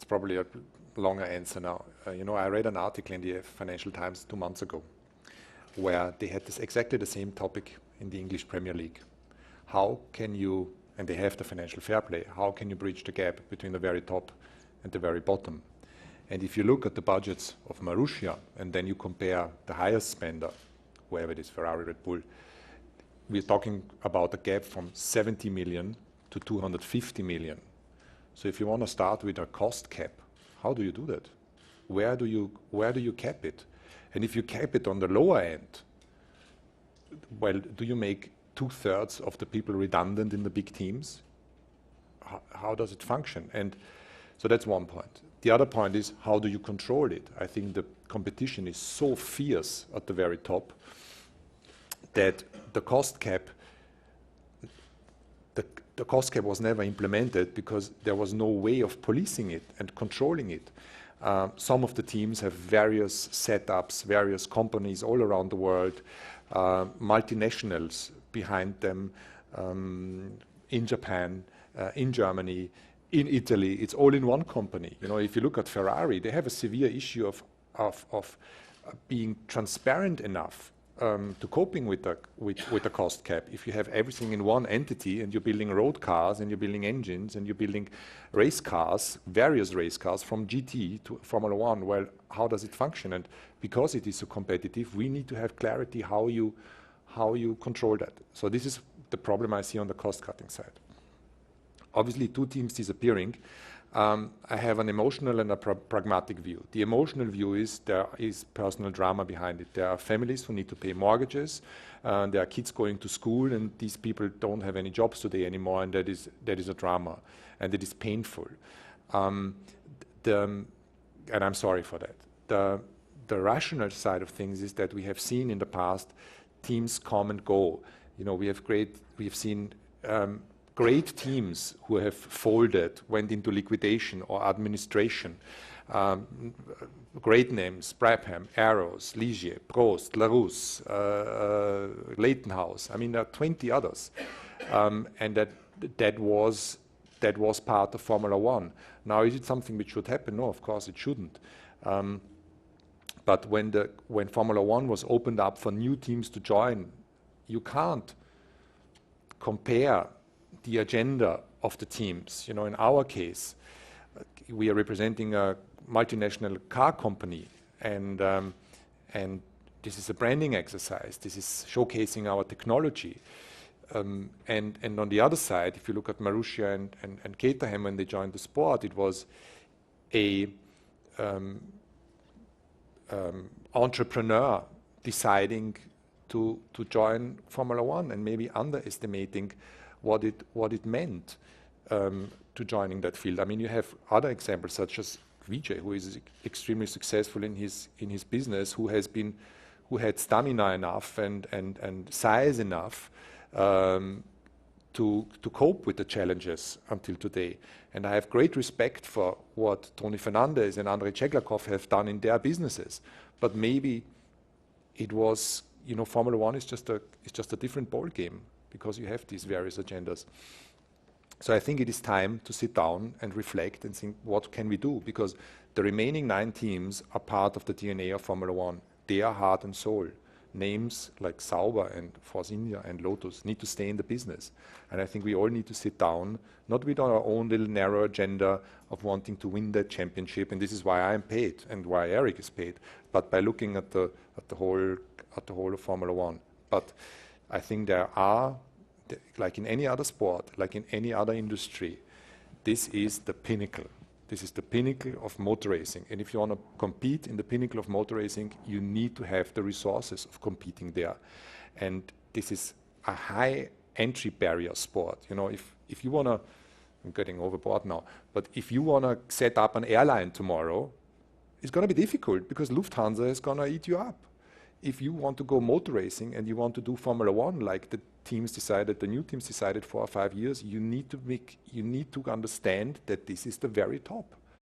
it's probably a longer answer now. I read an article in the Financial Times 2 months ago where they had exactly the same topic in the English Premier League. How can you, and they have the financial fair play, how can you bridge the gap between the very top and the very bottom? And if you look at the budgets of Marussia and then you compare the highest spender, whoever it is, Ferrari, Red Bull, we're talking about a gap from 70 million to 250 million. So if you want to start with a cost cap, how do you do that? Where do you cap it? And if you cap it on the lower end, well, do you make 2/3 of the people redundant in the big teams? How does it function? And so that's one point. The other point is, how do you control it? I think the competition is so fierce at the very top that the cost cap was never implemented because there was no way of policing it and controlling it. Some of the teams have various setups, various companies all around the world, multinationals behind them, in Japan, in Germany, in Italy. It's all in one company. If you look at Ferrari, they have a severe issue of being transparent enough to coping with the cost cap. If you have everything in one entity and you're building road cars and you're building engines and you're building race cars, various race cars from GT to Formula One, well, how does it function? And because it is so competitive, we need to have clarity how you control that. So this is the problem I see on the cost-cutting side. Obviously, 2 teams disappearing. I have an emotional and a pragmatic view. The emotional view is there is personal drama behind it. There are families who need to pay mortgages. There are kids going to school, and these people don't have any jobs today anymore, and that is a drama, and it is painful. And I'm sorry for that. The rational side of things is that we have seen in the past teams come and go. We have seen great teams who have folded, went into liquidation or administration. Great names: Brabham, Arrows, Ligier, Prost, Larousse, Leighton-House. I mean, there are 20 others, and that was part of Formula One. Now, is it something which should happen? No, of course it shouldn't. But when Formula One was opened up for new teams to join, you can't compare the agenda of the teams. In our case, we are representing a multinational car company, and this is a branding exercise. This is showcasing our technology. And on the other side, if you look at Marussia and Caterham when they joined the sport, it was a entrepreneur deciding to join Formula One and maybe underestimating what it meant to joining that field. I mean, you have other examples such as Vijay, who is extremely successful in his business, who had stamina enough and size enough to cope with the challenges until today. And I have great respect for what Tony Fernandez and Andrei Cheglakov have done in their businesses. But maybe it was, Formula One is just a different ball game, because you have these various agendas. So I think it is time to sit down and reflect and think, what can we do? Because the remaining 9 teams are part of the DNA of Formula One. They are heart and soul. Names like Sauber and Force India and Lotus need to stay in the business. And I think we all need to sit down, not with our own little narrow agenda of wanting to win that championship, and this is why I am paid and why Eric is paid, but by looking at the whole of Formula One. But I think there are, like in any other sport, like in any other industry, this is the pinnacle. This is the pinnacle of motor racing. And if you want to compete in the pinnacle of motor racing, you need to have the resources of competing there. And this is a high entry barrier sport. If you want to, I'm getting overboard now, but if you want to set up an airline tomorrow, it's going to be difficult because Lufthansa is going to eat you up. If you want to go motor racing and you want to do Formula One, like the new teams decided 4 or 5 years, you need to understand that this is the very top.